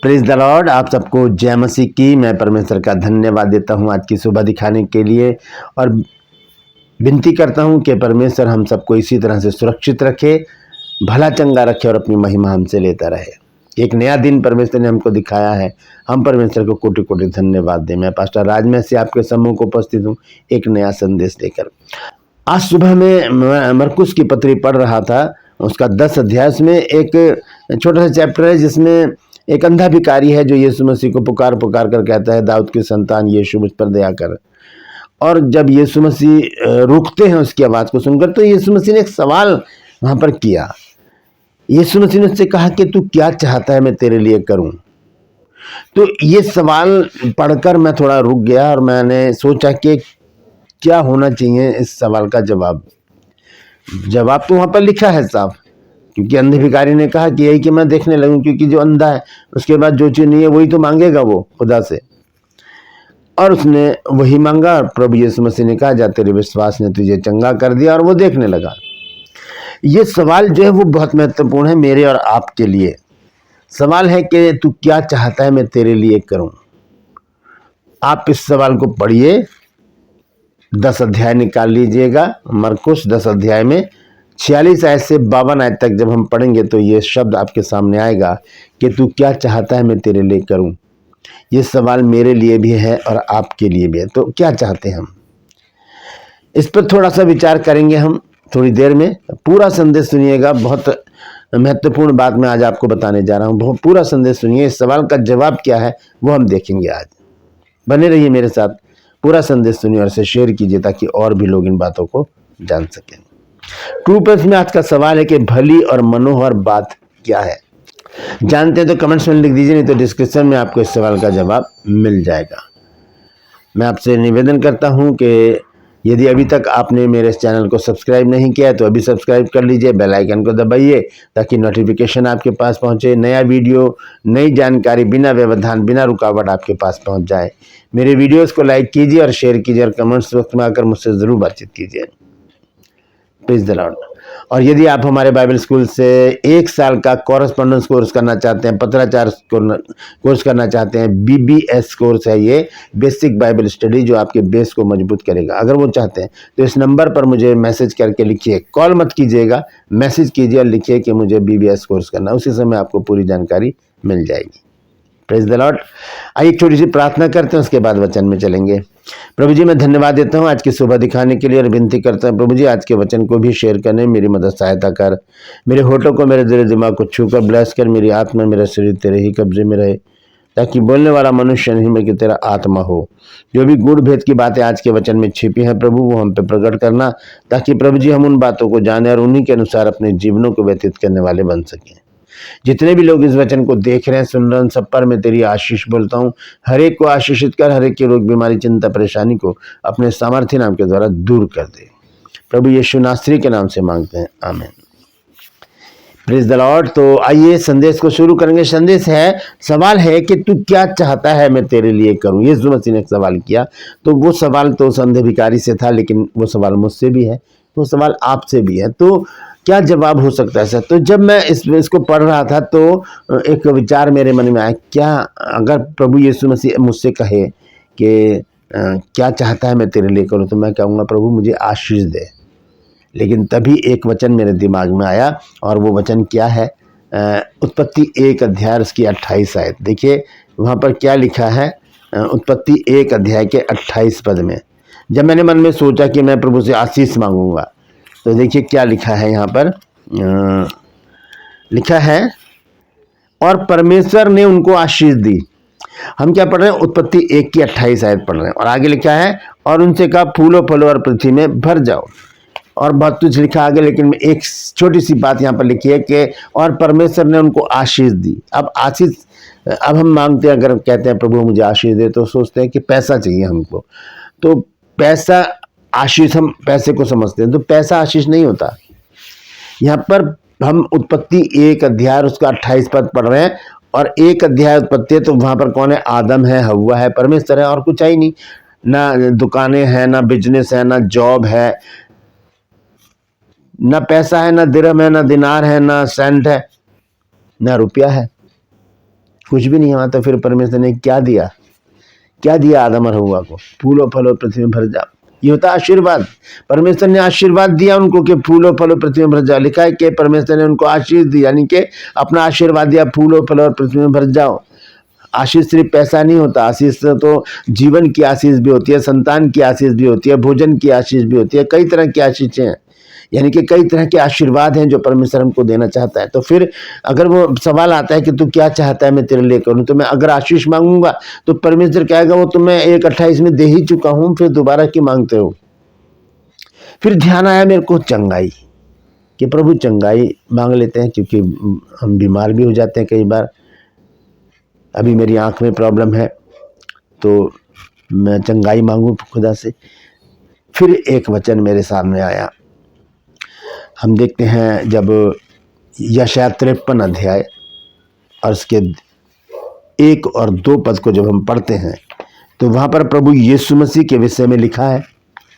Praise the Lord. आप सबको जय मसीह की। मैं परमेश्वर का धन्यवाद देता हूं आज की सुबह दिखाने के लिए और विनती करता हूं कि परमेश्वर हम सबको इसी तरह से सुरक्षित रखे, भला चंगा रखे और अपनी महिमा हमसे लेता रहे। एक नया दिन परमेश्वर ने हमको दिखाया है, हम परमेश्वर को कोटि कोटि धन्यवाद दें। मैं पास्टर राज में से आपके सम्मुख उपस्थित हूँ एक नया संदेश लेकर। आज सुबह में मरकुस की पत्री पढ़ रहा था, उसका 10 अध्याय में एक छोटा सा चैप्टर है जिसमें एक अंधा भिखारी है जो यीशु मसीह को पुकार पुकार कर कहता है, दाऊद की संतान यीशु मुझ पर दया कर। और जब यीशु मसीह रुकते हैं उसकी आवाज़ को सुनकर, तो यीशु मसीह ने एक सवाल वहाँ पर किया। यीशु मसीह ने उससे कहा कि तू क्या चाहता है मैं तेरे लिए करूँ। तो ये सवाल पढ़कर मैं थोड़ा रुक गया और मैंने सोचा कि क्या होना चाहिए इस सवाल का जवाब। जवाब तो वहाँ पर लिखा है साफ, क्योंकि अंधे भिखारी ने कहा कि यही कि मैं देखने लगूं, क्योंकि जो अंधा है उसके बाद जो चीज़ नहीं है वही तो मांगेगा वो खुदा से। और उसने वही मांगा और प्रभु यीशु मसीह ने कहा, जा तेरे विश्वास ने तुझे चंगा कर दिया, और वो देखने लगा। ये सवाल जो है वो बहुत महत्वपूर्ण है मेरे और आपके लिए। सवाल है कि तू क्या चाहता है मैं तेरे लिए करूं। आप इस सवाल को पढ़िए, 10 अध्याय निकाल लीजिएगा। मरकुस 10 अध्याय में 46 आयत से 52 आयत तक जब हम पढ़ेंगे तो ये शब्द आपके सामने आएगा कि तू क्या चाहता है मैं तेरे लिए करूं। ये सवाल मेरे लिए भी है और आपके लिए भी है। तो क्या चाहते हैं हम, इस पर थोड़ा सा विचार करेंगे हम थोड़ी देर में। पूरा संदेश सुनिएगा, बहुत महत्वपूर्ण बात मैं आज आपको बताने जा रहा हूँ। पूरा संदेश सुनिए, इस सवाल का जवाब क्या है वो हम देखेंगे आज। बने रहिए मेरे साथ, पूरा संदेश सुनिए और इसे शेयर कीजिए ताकि और भी लोग इन बातों को जान सकें। ट्रू प्रेस में आज का सवाल है कि भली और मनोहर बात क्या है। जानते हैं तो कमेंट्स में लिख दीजिए, नहीं तो डिस्क्रिप्शन में आपको इस सवाल का जवाब मिल जाएगा। मैं आपसे निवेदन करता हूं कि यदि अभी तक आपने मेरे इस चैनल को सब्सक्राइब नहीं किया है तो अभी सब्सक्राइब कर लीजिए, बेल आइकन को दबाइए ताकि नोटिफिकेशन आपके पास पहुंचे, नया वीडियो नई जानकारी बिना व्यवधान बिना रुकावट आपके पास पहुंच जाए। मेरे वीडियोस को लाइक कीजिए और शेयर कीजिए और कमेंट्स बॉक्स में आकर मुझसे ज़रूर बातचीत कीजिए। Praise the Lord. और यदि आप हमारे बाइबल स्कूल से 1 साल का कॉरेस्पॉन्डेंस कोर्स करना चाहते हैं, पत्राचार कोर्स करना चाहते हैं, BBS कोर्स है ये, बेसिक बाइबल स्टडी, जो आपके बेस को मजबूत करेगा। अगर वो चाहते हैं तो इस नंबर पर मुझे मैसेज करके लिखिए, कॉल मत कीजिएगा, मैसेज कीजिए और लिखिए कि मुझे BBS कोर्स करना। उसी समय आपको पूरी जानकारी मिल जाएगी। Praise the Lord. आइए एक छोटी सी प्रार्थना करते हैं, उसके बाद वचन में चलेंगे। प्रभु जी, मैं धन्यवाद देता हूँ आज की सुबह दिखाने के लिए और विनती करता हूँ प्रभु जी, आज के वचन को भी शेयर करने मेरी मदद सहायता कर। मेरे होठों को, मेरे दिल दिमाग को छू कर ब्लेस कर। मेरी आत्मा, मेरा शरीर तेरे ही कब्जे में रहे, ताकि बोलने वाला मनुष्य नहीं बल्कि तेरा आत्मा हो। जो भी गूढ़ भेद की बातें आज के वचन में छिपी हैं प्रभु, वो हम पे प्रकट करना, ताकि प्रभु जी हम उन बातों को जाने और उन्हीं के अनुसार अपने जीवनों को व्यतीत करने वाले बन सकें। जितने भी लोग इस वचन को देख रहे हैं, सुन रहे हैं, सब पर मैं तेरी आशीष बोलता हूँ। हर एक को आशीषित कर, हर एक के रोग बीमारी चिंता परेशानी को अपने सामर्थ्य नाम के द्वारा दूर कर दे। प्रभु यीशु नासरी के नाम से मांगते हैं, आमीन। Praise the Lord. तो आइए संदेश को शुरू करेंगे। संदेश है, सवाल है कि तू क्या चाहता है मैं तेरे लिए करूं। यीशु मसीह ने एक सवाल किया, तो वो सवाल तो उस अंधे भिखारी से था, लेकिन वो सवाल मुझसे भी है, वो सवाल आपसे भी है। तो क्या जवाब हो सकता है सर? तो जब मैं इसको पढ़ रहा था तो एक विचार मेरे मन में आया, क्या अगर प्रभु यीशु मसीह मुझसे कहे कि क्या चाहता है मैं तेरे लिए करूं, तो मैं कहूँगा प्रभु मुझे आशीष दे। लेकिन तभी एक वचन मेरे दिमाग में आया, और वो वचन क्या है? उत्पत्ति 1 अध्याय उसकी 28 आयत। देखिए वहाँ पर क्या लिखा है, उत्पत्ति 1 अध्याय के 28 पद में। जब मैंने मन में सोचा कि मैं प्रभु से आशीष मांगूंगा, तो देखिए क्या लिखा है यहाँ पर। लिखा है, और परमेश्वर ने उनको आशीष दी। हम क्या पढ़ रहे हैं? उत्पत्ति 1 की 28 आयत पढ़ रहे हैं, और आगे लिखा है, और उनसे कहा फूलो फलो और पृथ्वी में भर जाओ। और बहुत कुछ लिखा आगे, लेकिन एक छोटी सी बात यहाँ पर लिखी है कि और परमेश्वर ने उनको आशीष दी। अब आशीष, अब हम मांगते हैं, अगर कहते हैं प्रभु मुझे आशीष दे, तो सोचते हैं कि पैसा चाहिए हमको। तो पैसा आशीष, हम पैसे को समझते हैं, तो पैसा आशीष नहीं होता। यहाँ पर हम उत्पत्ति 1 अध्याय उसका 28 पद पढ़ रहे हैं, और 1 अध्याय उत्पत्ति है, तो वहाँ पर कौन है? आदम है, हव्वा है, परमेश्वर है, और कुछ है ही नहीं। ना दुकानें हैं, ना बिजनेस है, ना जॉब है, ना पैसा है, ना दिरहम है, ना दिनार है, ना सेंट है, ना रुपया है। कुछ भी नहीं हुआ। तो फिर परमेश्वर ने क्या दिया? क्या दिया आदम और हव्वा को? फूलो फलो पृथ्वी में भर जाओ। ये होता आशीर्वाद। परमेश्वर ने आशीर्वाद दिया उनको कि फूलो फलो पृथ्वी में भर जाओ। लिखा है कि परमेश्वर ने उनको आशीष दी, यानी कि अपना आशीर्वाद दिया, फूलो फलो और पृथ्वी में भर जाओ। आशीष सिर्फ पैसा नहीं होता, आशीष तो जीवन की आशीष भी होती है, संतान की आशीष भी होती है, भोजन की आशीष भी होती है, कई तरह की आशीषें हैं, यानी कि कई तरह के आशीर्वाद हैं जो परमेश्वर हमको देना चाहता है। तो फिर अगर वो सवाल आता है कि तू क्या चाहता है मैं तेरे लिए करूं, तो मैं अगर आशीष मांगूंगा तो परमेश्वर कहेगा वो तो मैं 1:28 में दे ही चुका हूं, फिर दोबारा क्यों मांगते हो? फिर ध्यान आया मेरे को चंगाई, कि प्रभु चंगाई मांग लेते हैं, क्योंकि हम बीमार भी हो जाते हैं कई बार। अभी मेरी आंख में प्रॉब्लम है तो मैं चंगाई मांगू खुदा से। फिर एक वचन मेरे सामने आया, हम देखते हैं जब यशायाह 53 अध्याय और उसके 1 और 2 पद को जब हम पढ़ते हैं तो वहाँ पर प्रभु यीशु मसीह के विषय में लिखा है।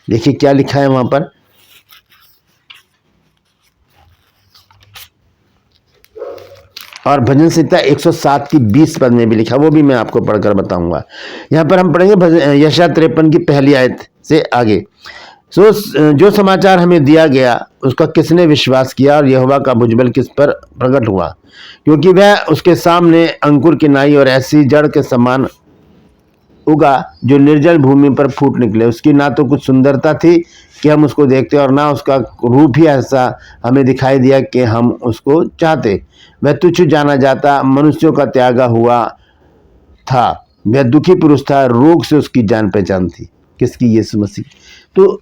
देखिए क्या लिखा है वहाँ पर। और भजन संहिता 107 की 20 पद में भी लिखा, वो भी मैं आपको पढ़कर बताऊंगा। यहाँ पर हम पढ़ेंगे यशायाह 53 की पहली आयत से आगे। जो समाचार हमें दिया गया उसका किसने विश्वास किया, और यहोवा का भुजबल किस पर प्रकट हुआ? क्योंकि वह उसके सामने अंकुर की नाई और ऐसी जड़ के समान उगा जो निर्जल भूमि पर फूट निकले। उसकी ना तो कुछ सुंदरता थी कि हम उसको देखते, और ना उसका रूप ही ऐसा हमें दिखाई दिया कि हम उसको चाहते। वह तुच्छ जाना जाता, मनुष्यों का त्यागा हुआ था, वह दुखी पुरुष था, रोग से उसकी जान पहचान थी। किसकी? यीशु मसीह। तो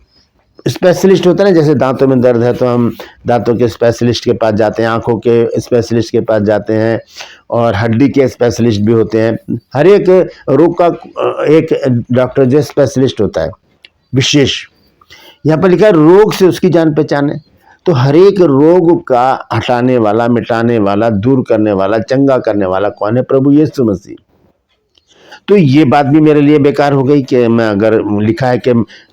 स्पेशलिस्ट होता है ना, जैसे दांतों में दर्द है तो हम दांतों के स्पेशलिस्ट के पास जाते हैं, आंखों के स्पेशलिस्ट के पास जाते हैं, और हड्डी के स्पेशलिस्ट भी होते हैं। हर एक रोग का एक डॉक्टर जो स्पेशलिस्ट होता है विशेष। यहाँ पर लिखा है रोग से उसकी जान पहचाने। तो हर एक रोग का हटाने वाला, मिटाने वाला, दूर करने वाला, चंगा करने वाला कौन है? प्रभु यीशु मसीह। तो ये बात भी मेरे लिए बेकार हो गई कि मैं अगर लिखा है कि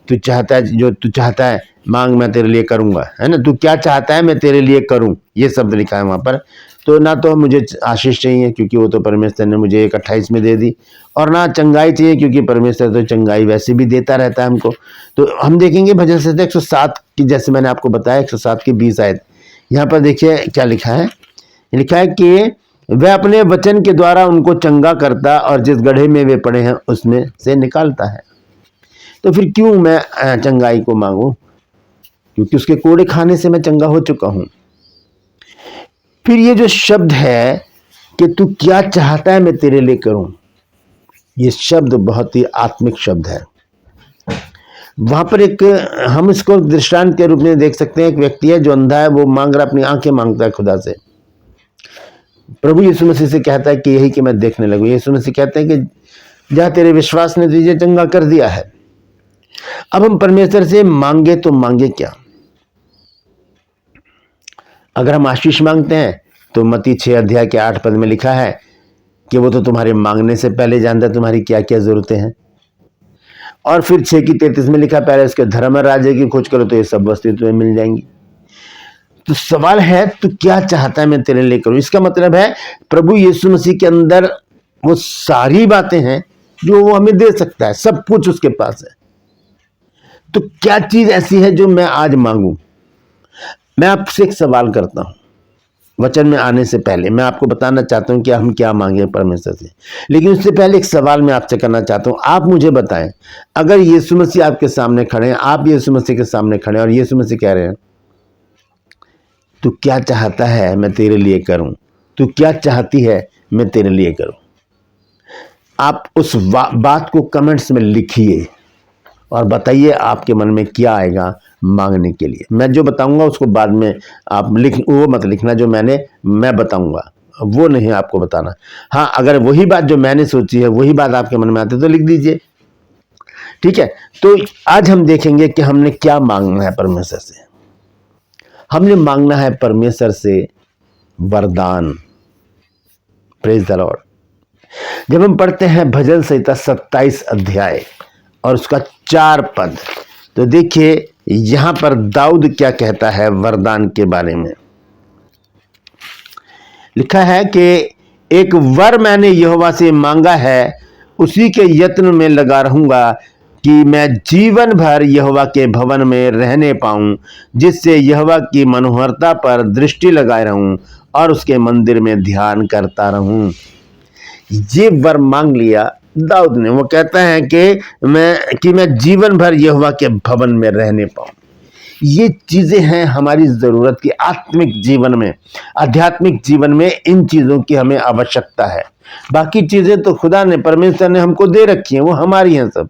तू चाहता है, जो तू चाहता है मांग मैं तेरे लिए करूंगा, है ना, तू क्या चाहता है मैं तेरे लिए करूं, ये शब्द लिखा है वहां पर। तो ना तो मुझे आशीष चाहिए क्योंकि वो तो परमेश्वर ने मुझे 1:28 में दे दी, और ना चंगाई चाहिए क्योंकि परमेश्वर तो चंगाई वैसे भी देता रहता है हमको। तो हम देखेंगे भजन संहिता 107 की, जैसे मैंने आपको बताया 107 की 20 आयत। यहाँ पर देखिए क्या लिखा है। लिखा है कि वह अपने वचन के द्वारा उनको चंगा करता और जिस गड्ढे में वे पड़े हैं उसमें से निकालता है। तो फिर क्यों मैं चंगाई को मांगू? क्योंकि उसके कोड़े खाने से मैं चंगा हो चुका हूं। फिर ये जो शब्द है कि तू क्या चाहता है मैं तेरे लिए करूं, ये शब्द बहुत ही आत्मिक शब्द है। वहां पर एक हम इसको दृष्टांत के रूप में देख सकते हैं। एक व्यक्ति है जो अंधा है, वो मांग रहा, अपनी आंखें मांगता है खुदा से। प्रभु यीशु मसीह से कहता है कि यही कि मैं देखने लगूं। यीशु मसीह कहते हैं कि जहां तेरे विश्वास ने तुझे चंगा कर दिया है। अब हम परमेश्वर से मांगे तो मांगे क्या? अगर हम आशीष मांगते हैं तो मत्ती 6 अध्याय के 8 पद में लिखा है कि वो तो तुम्हारे मांगने से पहले जानता है तुम्हारी क्या क्या जरूरतें हैं। और फिर 6 की 33 में लिखा पहले उसके धर्म और राज्य की खोज करो तो ये सब वस्तुएं तुम्हें मिल जाएंगी। तो सवाल है तू क्या चाहता है मैं तेरे लिए करूं? इसका मतलब है प्रभु यीशु मसीह के अंदर वो सारी बातें हैं जो वो हमें दे सकता है, सब कुछ उसके पास है। तो क्या चीज ऐसी है जो मैं आज मांगू? मैं आपसे एक सवाल करता हूं, वचन में आने से पहले मैं आपको बताना चाहता हूं कि हम क्या मांगे परमेश्वर से, लेकिन उससे पहले एक सवाल मैं आपसे करना चाहता हूं। आप मुझे बताएं, अगर यीशु मसीह आपके सामने खड़े हैं, आप यीशु मसीह के सामने खड़े हैं और यीशु मसीह कह रहे हैं तू क्या चाहता है मैं तेरे लिए करूं, तू क्या चाहती है मैं तेरे लिए करूं, आप उस बात को कमेंट्स में लिखिए और बताइए आपके मन में क्या आएगा मांगने के लिए। मैं जो बताऊंगा उसको बाद में आप वो मत लिखना जो मैं बताऊंगा, वो नहीं आपको बताना। हाँ, अगर वही बात जो मैंने सोची है वही बात आपके मन में आती है तो लिख दीजिए, ठीक है। तो आज हम देखेंगे कि हमने क्या मांगना है परमेश्वर से। हमने मांगना है परमेश्वर से वरदान। Praise the Lord. जब हम पढ़ते हैं भजन संहिता 27 अध्याय और उसका 4 पद, तो देखिए यहां पर दाऊद क्या कहता है वरदान के बारे में। लिखा है कि एक वर मैंने यहोवा से मांगा है, उसी के यत्न में लगा रहूंगा कि मैं जीवन भर यहोवा के भवन में रहने पाऊं, जिससे यहोवा की मनोहरता पर दृष्टि लगाए रहूं और उसके मंदिर में ध्यान करता रहूं। ये वर मांग लिया दाऊद ने। वो कहता है कि मैं जीवन भर यहोवा के भवन में रहने पाऊं। ये चीजें हैं हमारी जरूरत की। आत्मिक जीवन में, आध्यात्मिक जीवन में इन चीजों की हमें आवश्यकता है। बाकी चीजें तो खुदा ने, परमेश्वर ने हमको दे रखी हैं, वो हमारी हैं सब।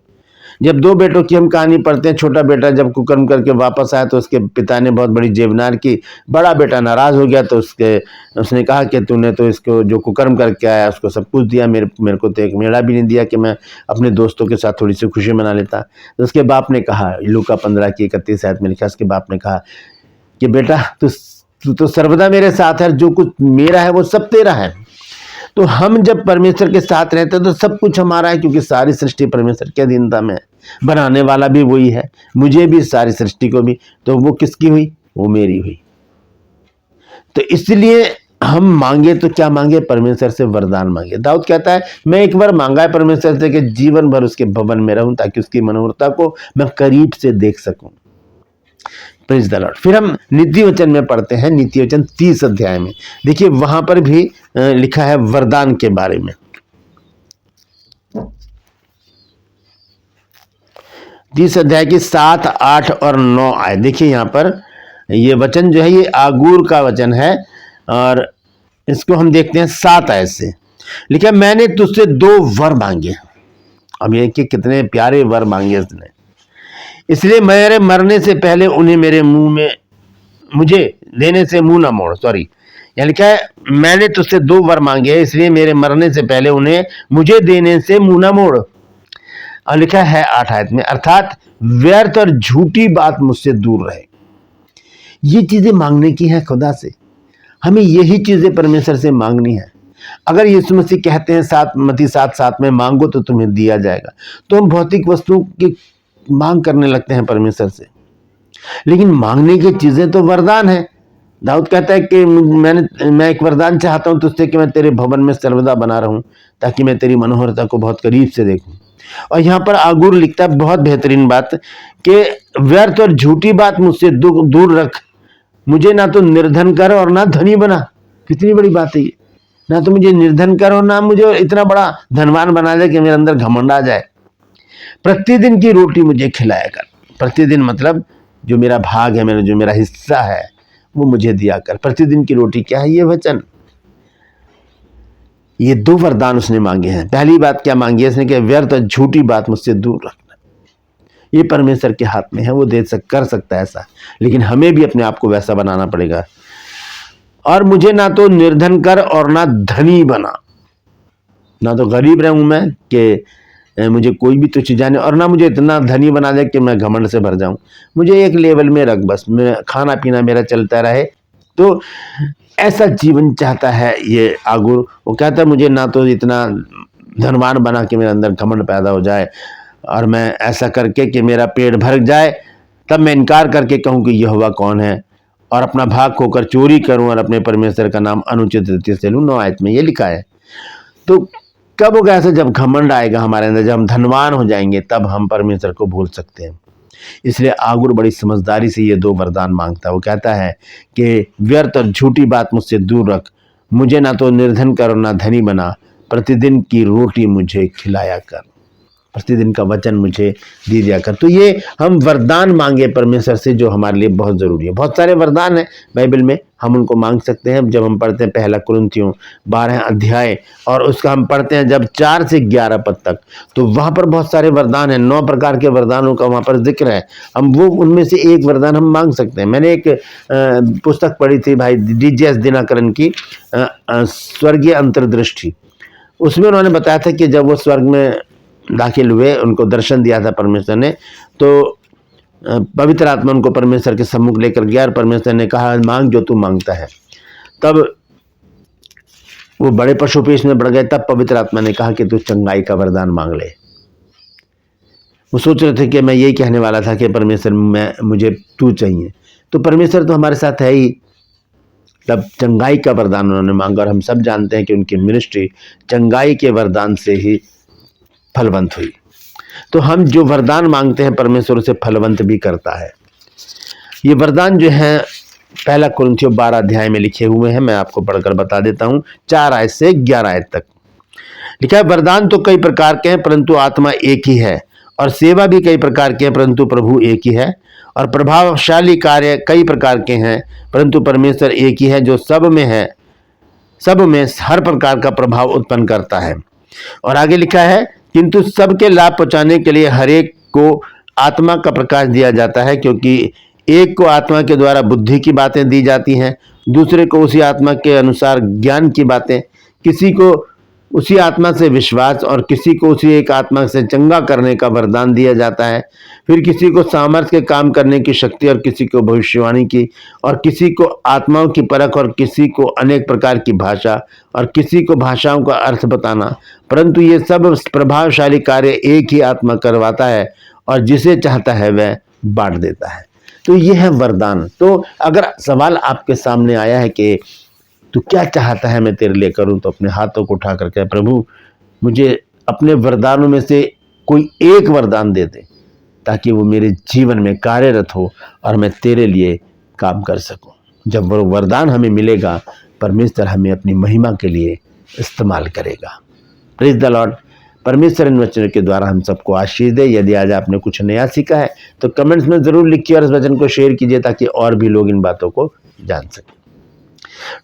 जब दो बेटों की हम कहानी पढ़ते हैं, छोटा बेटा जब कुकर्म करके वापस आया तो उसके पिता ने बहुत बड़ी जेवनार की। बड़ा बेटा नाराज हो गया तो उसने कहा कि तूने तो इसको जो कुकर्म करके आया उसको सब कुछ दिया, मेरे को तो एक मेड़ा भी नहीं दिया कि मैं अपने दोस्तों के साथ थोड़ी सी खुशी मना लेता। तो उसके बाप ने कहा, लूका 15:31 आयत में लिखा, उसके बाप ने कहा कि बेटा तू तो सर्वदा मेरे साथ है, जो कुछ मेरा है वो सब तेरा है। तो हम जब परमेश्वर के साथ रहते हैं तो सब कुछ हमारा है, क्योंकि सारी सृष्टि परमेश्वर के अधीनता में है। बनाने वाला भी वही है, मुझे भी, सारी सृष्टि को भी। तो वो किसकी हुई? वो मेरी हुई। तो इसलिए हम मांगे तो क्या मांगे? परमेश्वर से वरदान मांगे। दाऊद कहता है मैं एक बार मांगा है परमेश्वर से कि जीवन भर उसके भवन में रहूं, ताकि उसकी मनोहरता को मैं करीब से देख सकूं। Praise the Lord. फिर हम नीति वचन में पढ़ते हैं, नीति वचन 30 अध्याय में। देखिए वहां पर भी लिखा है वरदान के बारे में। 30 अध्याय की 7, 8 और 9 आए। देखिए यहाँ पर ये वचन जो है ये आगूर का वचन है, और इसको हम देखते हैं 7 आयत से। लिखा मैंने तुझसे 2 वर मांगे। अब ये कि कितने प्यारे वर मांगे इसने। इसलिए मेरे मरने से पहले उन्हें मेरे मुंह में, मुझे देने से मुंह ना मोड़। सॉरी, यहाँ लिखा है मैंने तुझसे 2 वर मांगे, इसलिए मेरे मरने से पहले उन्हें मुझे देने से मुंह ना मोड़। और लिखा है 8 आयत में, अर्थात व्यर्थ और झूठी बात मुझसे दूर रहे। ये चीजें मांगने की है खुदा से। हमें यही चीजें परमेश्वर से मांगनी है। अगर यीशु मसीह कहते हैं मत्ती 7:7 में मांगो तो तुम्हें दिया जाएगा, तो हम भौतिक वस्तुओं की मांग करने लगते हैं परमेश्वर से। लेकिन मांगने की चीजें तो वरदान है। दाऊद कहता है कि मैं एक वरदान चाहता हूं तुझसे कि मैं तेरे भवन में सर्वदा बना रहूं, ताकि मैं तेरी मनोहरता को बहुत करीब से देखूं। और यहाँ पर आगूर लिखता है बहुत बेहतरीन बात कि व्यर्थ और झूठी बात मुझसे दूर रख, मुझे ना तो निर्धन कर और ना धनी बना। कितनी बड़ी बात है ये। ना तो मुझे निर्धन कर और ना मुझे इतना बड़ा धनवान बना दे कि मेरे अंदर घमंड आ जाए। प्रतिदिन की रोटी मुझे खिलाया कर। प्रतिदिन मतलब जो मेरा भाग है, जो मेरा हिस्सा है वो मुझे दिया कर। प्रतिदिन की रोटी क्या है? ये वचन। ये 2 वरदान उसने मांगे हैं। पहली बात क्या मांगी है इसने कि व्यर्थ और झूठी बात मुझसे दूर रखना। ये परमेश्वर के हाथ में है, वो कर सकता है ऐसा, लेकिन हमें भी अपने आप को वैसा बनाना पड़ेगा। और मुझे ना तो निर्धन कर और ना धनी बना। ना तो गरीब रहूं मैं कि मुझे कोई भी तुच्छ जाने, और ना मुझे इतना धनी बना दे कि मैं घमंड से भर जाऊं। मुझे एक लेवल में रख, बस मैं खाना पीना मेरा चलता रहे। तो ऐसा जीवन चाहता है ये आगुर। वो कहता है मुझे ना तो इतना धनवान बना कि मेरे अंदर घमंड पैदा हो जाए, और मैं ऐसा करके कि मेरा पेट भर जाए, तब मैं इनकार करके कहूँ कि यहोवा कौन है, और अपना भाग खोकर चोरी करूं और अपने परमेश्वर का नाम अनुचित रीति से लूं। 9 आयत में ये लिखा है। तो कब होगा ऐसा? जब घमंड आएगा हमारे अंदर, जब हम धनवान हो जाएंगे, तब हम परमेश्वर को भूल सकते हैं। इसलिए आगुर बड़ी समझदारी से ये 2 वरदान मांगता है। वो कहता है कि व्यर्थ और झूठी बात मुझसे दूर रख, मुझे ना तो निर्धन कर और ना धनी बना, प्रतिदिन की रोटी मुझे खिलाया कर, प्रतिदिन का वचन मुझे दे दिया कर। तो ये हम वरदान मांगे परमेश्वर से, जो हमारे लिए बहुत ज़रूरी है। बहुत सारे वरदान हैं बाइबल में, हम उनको मांग सकते हैं। जब हम पढ़ते हैं 1 कुरिन्थियों 12 अध्याय, और उसका हम पढ़ते हैं जब 4 से 11 पद तक, तो वहाँ पर बहुत सारे वरदान हैं। 9 प्रकार के वरदानों का वहाँ पर जिक्र है। हम वो उनमें से एक वरदान हम मांग सकते हैं। मैंने एक पुस्तक पढ़ी थी भाई DJS दिनकरन की, स्वर्गीय अंतर्दृष्टि। उसमें उन्होंने बताया था कि जब वो स्वर्ग में दाखिल हुए, उनको दर्शन दिया था परमेश्वर ने, तो पवित्र आत्मा उनको परमेश्वर के सम्मुख लेकर गया, और परमेश्वर ने कहा मांग जो तू मांगता है। तब वो बड़े पशुपेश में बढ़ गए। तब पवित्र आत्मा ने कहा कि तू चंगाई का वरदान मांग ले। वो सोच रहे थे कि मैं यही कहने वाला था कि परमेश्वर मुझे तू चाहिए। तो परमेश्वर तो हमारे साथ है ही, तब चंगाई का वरदान उन्होंने मांगा और हम सब जानते हैं कि उनकी मिनिस्ट्री चंगाई के वरदान से ही फलवंत हुई। तो हम जो वरदान मांगते हैं परमेश्वर उसे फलवंत भी करता है। ये वरदान जो है पहला कुरिन्थियों 12 अध्याय में लिखे हुए हैं, मैं आपको पढ़कर बता देता हूं। 4 आयत से 11 आयत तक लिखा है, वरदान तो कई प्रकार के हैं परंतु आत्मा एक ही है, और सेवा भी कई प्रकार के हैं परंतु प्रभु एक ही है, और प्रभावशाली कार्य कई प्रकार के हैं परंतु परमेश्वर एक ही है जो सब में हर प्रकार का प्रभाव उत्पन्न करता है। और आगे लिखा है, किंतु सबके लाभ पहुंचाने के लिए हर एक को आत्मा का प्रकाश दिया जाता है, क्योंकि एक को आत्मा के द्वारा बुद्धि की बातें दी जाती हैं, दूसरे को उसी आत्मा के अनुसार ज्ञान की बातें, किसी को उसी आत्मा से विश्वास, और किसी को उसी एक आत्मा से चंगा करने का वरदान दिया जाता है। फिर किसी को सामर्थ्य के काम करने की शक्ति, और किसी को भविष्यवाणी की, और किसी को आत्माओं की परख, और किसी को अनेक प्रकार की भाषा, और किसी को भाषाओं का अर्थ बताना। परंतु ये सब प्रभावशाली कार्य एक ही आत्मा करवाता है, और जिसे चाहता है वह बांट देता है। तो ये है वरदान। तो अगर सवाल आपके सामने आया है कि तू क्या चाहता है मैं तेरे लिए करूं, तो अपने हाथों को उठा करके, प्रभु मुझे अपने वरदानों में से कोई एक वरदान दे दे, ताकि वो मेरे जीवन में कार्यरत हो और मैं तेरे लिए काम कर सकूं। जब वो वरदान हमें मिलेगा, परमेश्वर हमें अपनी महिमा के लिए इस्तेमाल करेगा। Praise the Lord. परमेश्वर इन वचनों के द्वारा हम सबको आशीष दे। यदि आज आपने कुछ नया सीखा है तो कमेंट्स में जरूर लिखिए और इस वचन को शेयर कीजिए, ताकि और भी लोग इन बातों को जान सकें।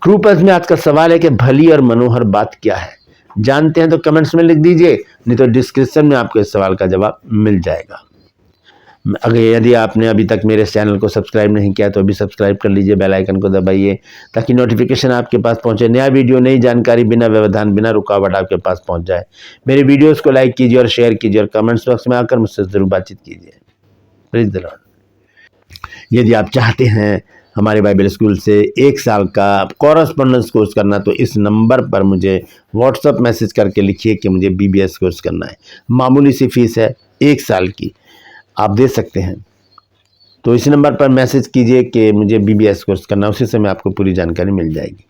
ट्रू पल्स में आज का सवाल है कि भली और मनोहर बात क्या है? जानते हैं तो कमेंट्स में लिख दीजिए, नहीं तो डिस्क्रिप्शन में आपको इस सवाल का जवाब मिल जाएगा। अगर यदि आपने अभी तक मेरे चैनल को सब्सक्राइब नहीं किया तो अभी सब्सक्राइब कर लीजिए, बेल आइकन को दबाइए, ताकि नोटिफिकेशन आपके पास पहुंचे, नया वीडियो नई जानकारी बिना व्यवधान बिना रुकावट आपके पास पहुंच जाए। मेरे वीडियोस को लाइक कीजिए और शेयर कीजिए, और कमेंट्स बॉक्स में आकर मुझसे जरूर बातचीत कीजिए। Praise the Lord. यदि आप चाहते हैं हमारे बाइबल स्कूल से 1 साल का कॉरेस्पॉन्डेंस कोर्स करना, तो इस नंबर पर मुझे व्हाट्सएप मैसेज करके लिखिए कि मुझे बीबीएस कोर्स करना है। मामूली सी फीस है 1 साल की, आप दे सकते हैं। तो इस नंबर पर मैसेज कीजिए कि मुझे बीबीएस कोर्स करना, उसी समय आपको पूरी जानकारी मिल जाएगी।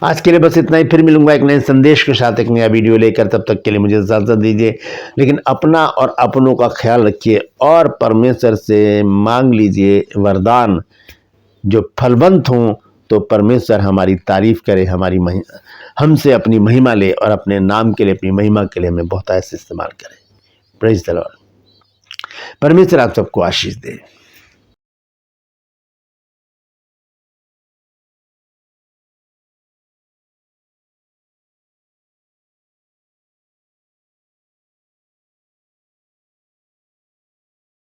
आज के लिए बस इतना ही, फिर मिलूंगा एक नए संदेश के साथ एक नया वीडियो लेकर। तब तक के लिए मुझे इजाजत दीजिए, लेकिन अपना और अपनों का ख्याल रखिए और परमेश्वर से मांग लीजिए वरदान जो फलवंत हों, तो परमेश्वर हमारी तारीफ करे, हमसे अपनी महिमा ले, और अपने नाम के लिए, अपनी महिमा के लिए हमें बहुत ऐसे इस्तेमाल करे। Praise the Lord. परमेश्वर आप सबको आशीष दे।